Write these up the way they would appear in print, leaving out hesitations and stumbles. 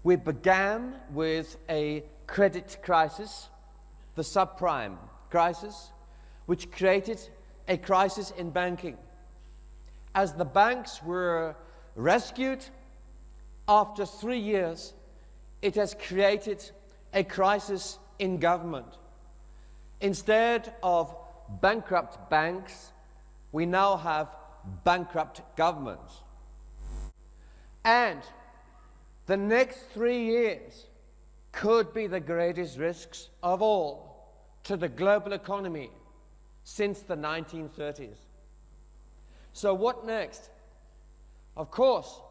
We began with a credit crisis, the subprime crisis, which created a crisis in banking. As the banks were rescued, after 3 years, it has created a crisis in government. Instead of bankrupt banks, we now have bankrupt governments. And the next 3 years could be the greatest risks of all to the global economy since the 1930s. So what next? Of course,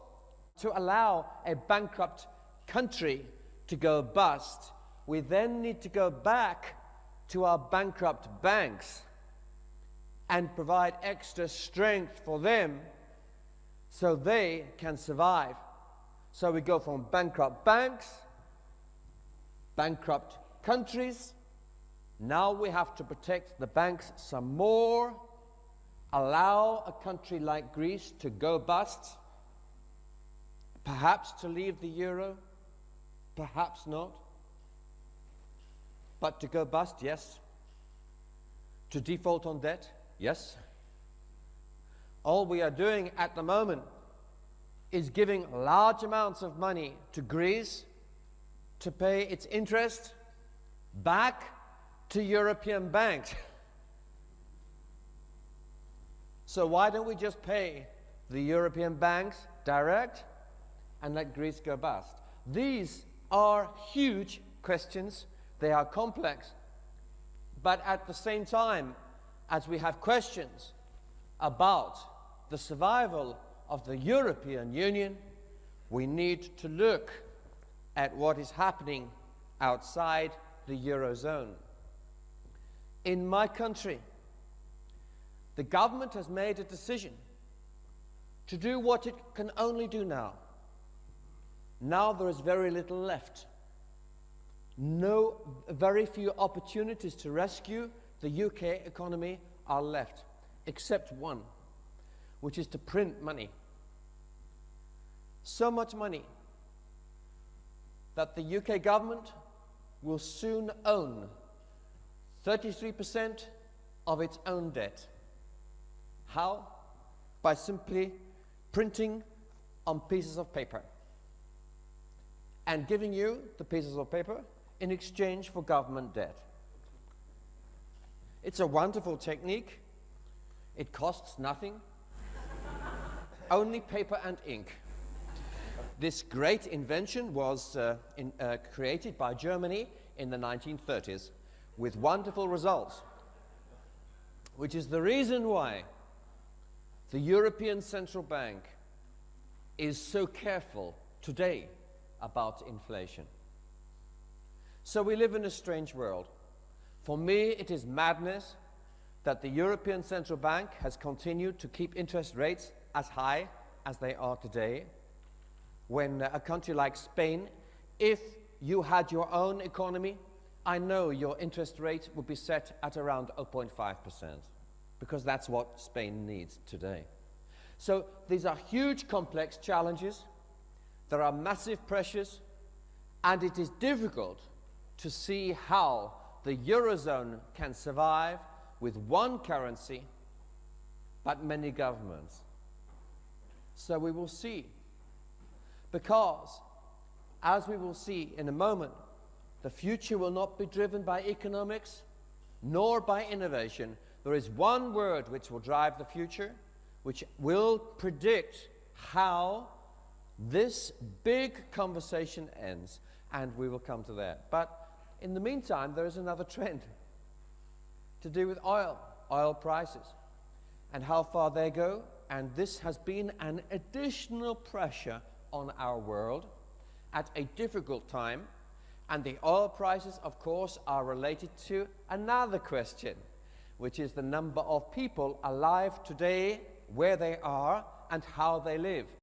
to allow a bankrupt country to go bust, we then need to go back to our bankrupt banks and provide extra strength for them so they can survive. So we go from bankrupt banks, bankrupt countries. Now we have to protect the banks some more, allow a country like Greece to go bust, perhaps to leave the euro, perhaps not. But to go bust, yes. To default on debt, yes. All we are doing at the moment is giving large amounts of money to Greece to pay its interest back to European banks. So why don't we just pay the European banks direct and let Greece go bust? These are huge questions. They are complex. But at the same time, as we have questions about the survival of the European Union, we need to look at what is happening outside the Eurozone. In my country, the government has made a decision to do what it can only do now. Now there is very little left. Very few opportunities to rescue the UK economy are left, except one, which is to print money. So much money that the UK government will soon own 33% of its own debt. How? By simply printing on pieces of paper and giving you the pieces of paper in exchange for government debt. It's a wonderful technique. It costs nothing, only paper and ink. This great invention was created by Germany in the 1930s with wonderful results, which is the reason why the European Central Bank is so careful today about inflation. So we live in a strange world. For me, it is madness that the European Central Bank has continued to keep interest rates as high as they are today, when a country like Spain, if you had your own economy, I know your interest rate would be set at around 0.5%, because that's what Spain needs today. So these are huge, complex challenges. There are massive pressures, and it is difficult to see how the Eurozone can survive with one currency, but many governments. So we will see. Because, as we will see in a moment, the future will not be driven by economics, nor by innovation. There is one word which will drive the future, which will predict how this big conversation ends, and we will come to that. But in the meantime, there is another trend to do with oil prices, and how far they go, and this has been an additional pressure on our world at a difficult time, and the oil prices, of course, are related to another question, which is the number of people alive today, where they are, and how they live.